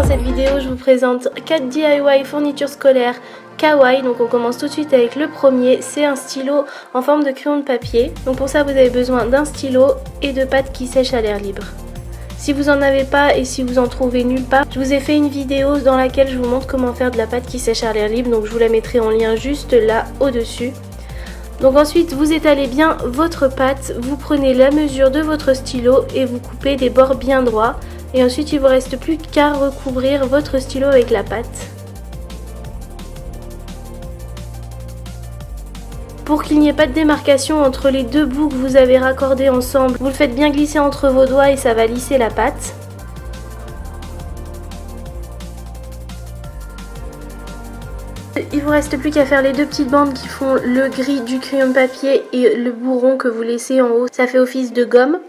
cette vidéo, je vous présente 4 DIY fournitures scolaires kawaii. Donc on commence tout de suite avec le premier, c'est un stylo en forme de crayon de papier. Donc pour ça vous avez besoin d'un stylo et de pâte qui sèche à l'air libre. Si vous en avez pas et si vous en trouvez nulle part, je vous ai fait une vidéo dans laquelle je vous montre comment faire de la pâte qui sèche à l'air libre. Donc je vous la mettrai en lien juste là au-dessus. Donc ensuite vous étalez bien votre pâte, vous prenez la mesure de votre stylo et vous coupez des bords bien droits. Et ensuite il vous reste plus qu'à recouvrir votre stylo avec la pâte. Pour qu'il n'y ait pas de démarcation entre les deux bouts que vous avez raccordés ensemble, vous le faites bien glisser entre vos doigts et ça va lisser la pâte. Il vous reste plus qu'à faire les deux petites bandes qui font le gris du crayon de papier et le bourron que vous laissez en haut, ça fait office de gomme.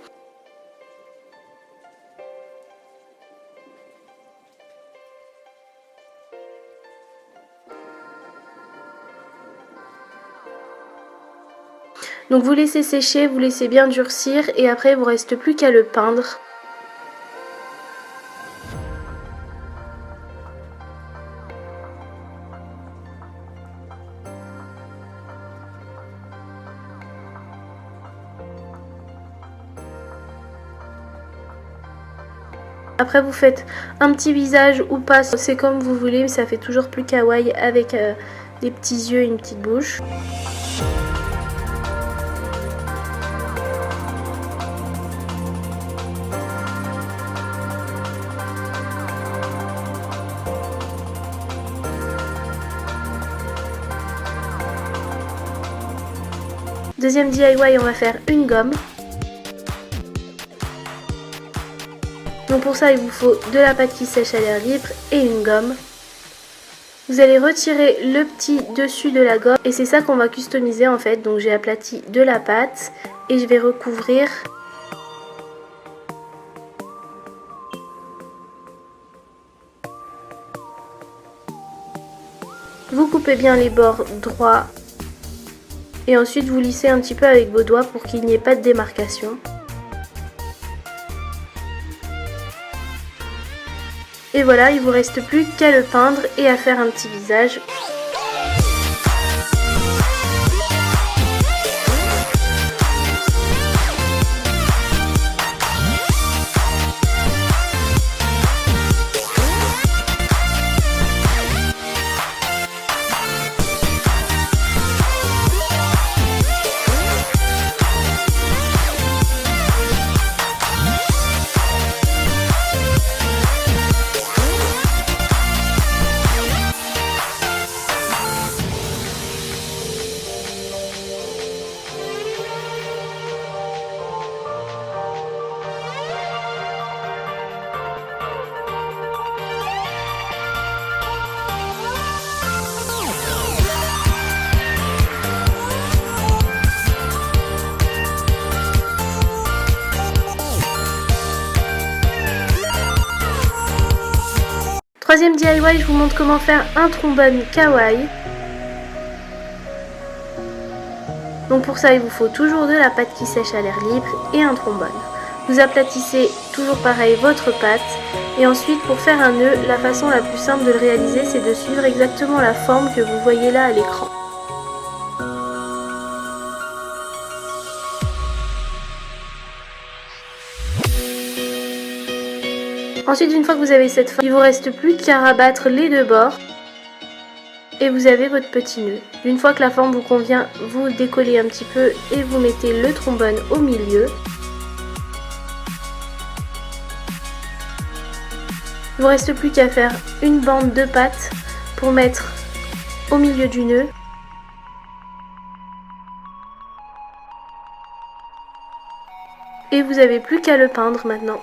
Donc vous laissez sécher, vous laissez bien durcir et après il ne vous reste plus qu'à le peindre. Après vous faites un petit visage ou pas, c'est comme vous voulez, mais ça fait toujours plus kawaii avec des petits yeux et une petite bouche. Deuxième DIY, on va faire une gomme. Donc pour ça, il vous faut de la pâte qui sèche à l'air libre et une gomme. Vous allez retirer le petit dessus de la gomme et c'est ça qu'on va customiser en fait. Donc j'ai aplati de la pâte et je vais recouvrir. Vous coupez bien les bords droits. Et ensuite vous lissez un petit peu avec vos doigts pour qu'il n'y ait pas de démarcation. Et voilà, il vous reste plus qu'à le peindre et à faire un petit visage. Troisième DIY, je vous montre comment faire un trombone kawaii. Donc pour ça, il vous faut toujours de la pâte qui sèche à l'air libre et un trombone. Vous aplatissez toujours pareil votre pâte et ensuite pour faire un nœud, la façon la plus simple de le réaliser, c'est de suivre exactement la forme que vous voyez là à l'écran. Ensuite, une fois que vous avez cette forme, il ne vous reste plus qu'à rabattre les deux bords et vous avez votre petit nœud. Une fois que la forme vous convient, vous décollez un petit peu et vous mettez le trombone au milieu. Il ne vous reste plus qu'à faire une bande de pâte pour mettre au milieu du nœud. Et vous n'avez plus qu'à le peindre maintenant.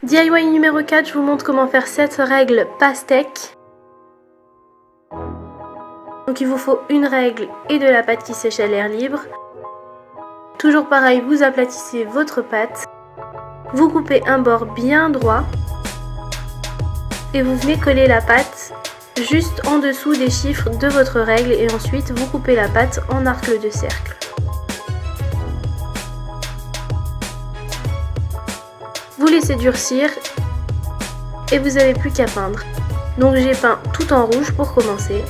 DIY numéro 4, je vous montre comment faire cette règle pastèque. Donc il vous faut une règle et de la pâte qui sèche à l'air libre. Toujours pareil, vous aplatissez votre pâte. Vous coupez un bord bien droit et vous venez coller la pâte juste en dessous des chiffres de votre règle et ensuite vous coupez la pâte en arc de cercle. Vous laissez durcir et vous n'avez plus qu'à peindre. Donc j'ai peint tout en rouge pour commencer.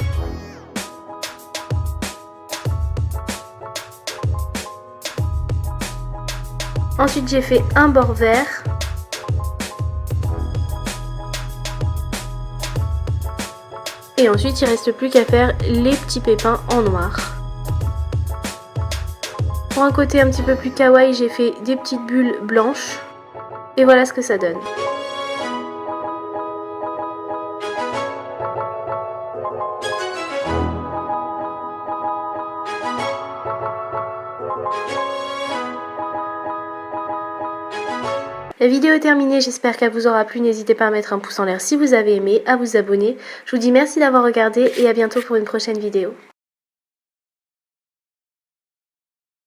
Ensuite j'ai fait un bord vert. Et ensuite il ne reste plus qu'à faire les petits pépins en noir. Pour un côté un petit peu plus kawaii, j'ai fait des petites bulles blanches. Et voilà ce que ça donne. La vidéo est terminée, j'espère qu'elle vous aura plu. N'hésitez pas à mettre un pouce en l'air si vous avez aimé, à vous abonner. Je vous dis merci d'avoir regardé et à bientôt pour une prochaine vidéo.